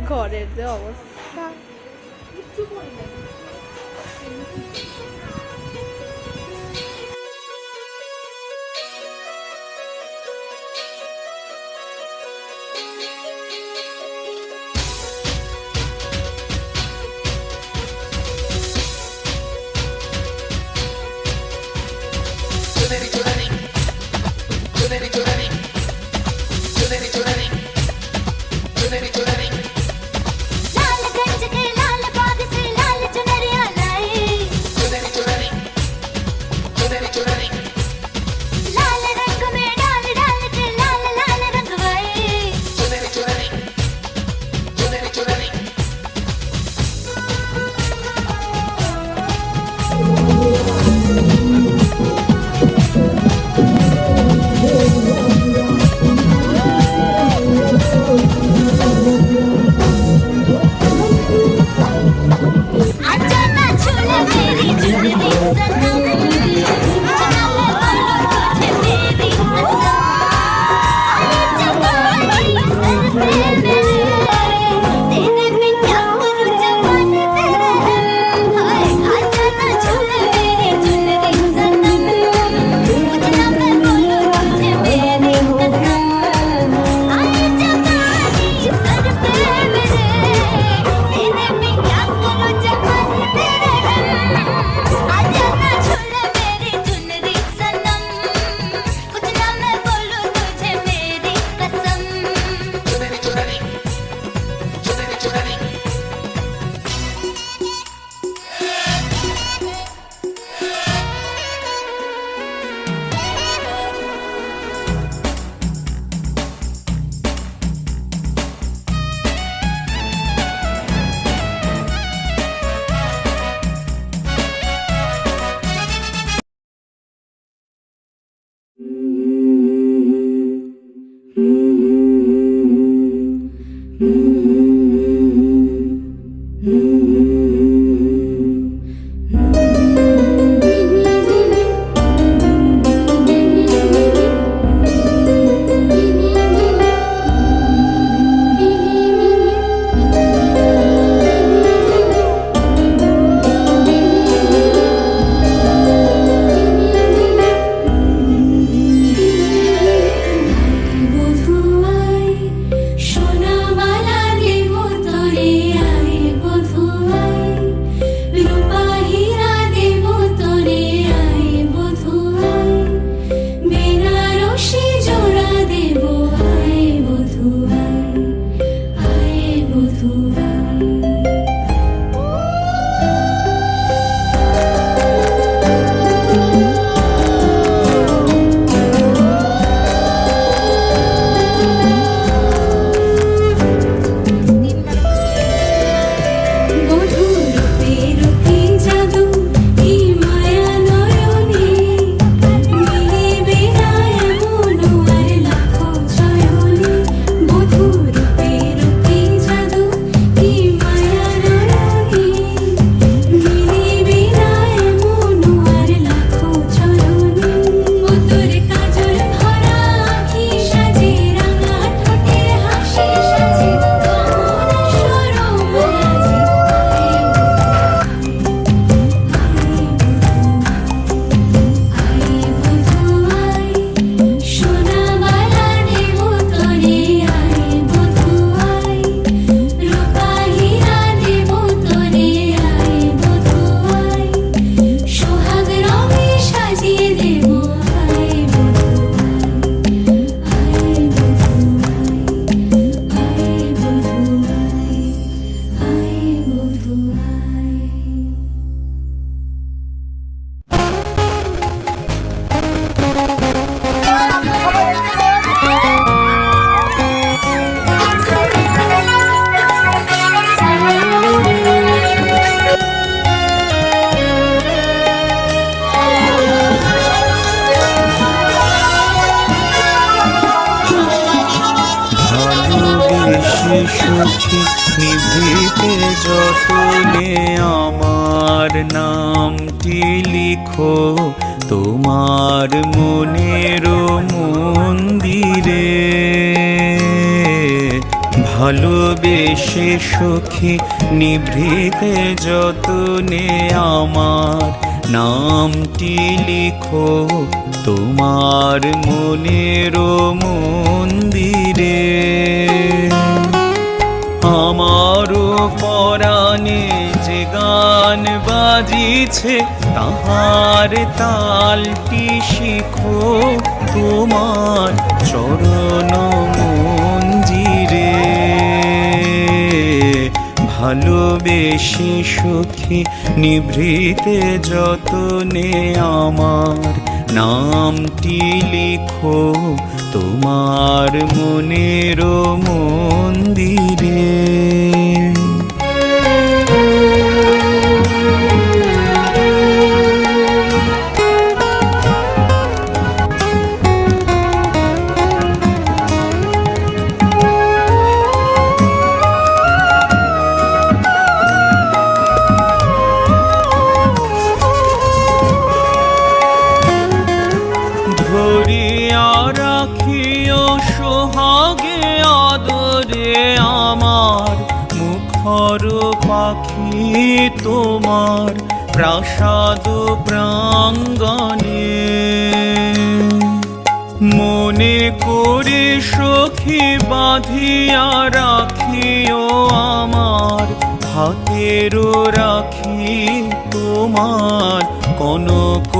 ঘরের যে অবস্থা लाल गंज के लाल बाग से लाल चुनरिया लाए, সুখী নিভৃতে যতনে আমার নামটি লিখো তোমার মনের মন্দিরে। ভালোবেসে সখী নিভৃতে যতনে আমার নামটি লিখো তোমার মনের মন্দিরে। আমারও পরাণে যে গান বাজিছে তাহার তালটি শিখো তোমার চরণ মঞ্জিরে। ভালোবেসে সখী নিভৃতে যতনে আমার নামটি লিখো তোমার মনের মন্দিরে। ধরিয়া রাখিও সোহাগে আদরে আমার মুখর পাখি তোমার প্রাসাদ প্রাঙ্গণে। মনে করে সখী বাঁধিয়া রাখিও আমার হাতের রাখি তোমার কনক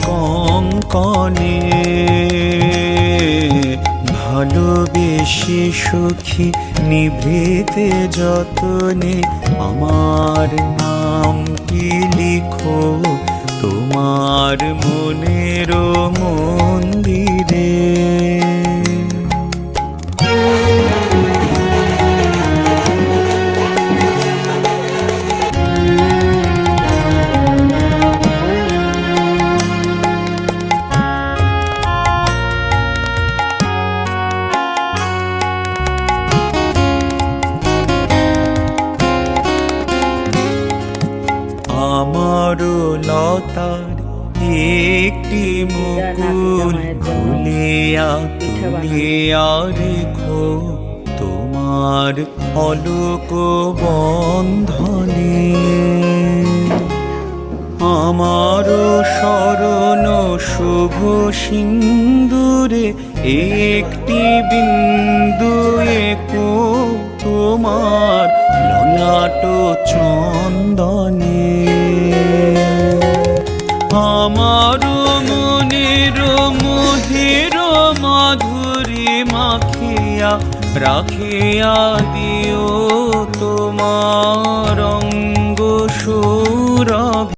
কঙ্কণে। ভালোবেসে সখী নিভৃতে যতনে আমার নামটি লিখো তোমার মনের মন্দিরে। আমারও লতার একটি মুকুল ভুলিয়া তুলিয়া রেখো তোমার অলোক বন্ধনে। আমারও শরণ শুভ সিন্দুরে একটি বিন্দু একো তোমার ললাট চন্দনে। আমারও মনের মোহের মাধুরী মাখিয়া রাখিয়া দিও তোমার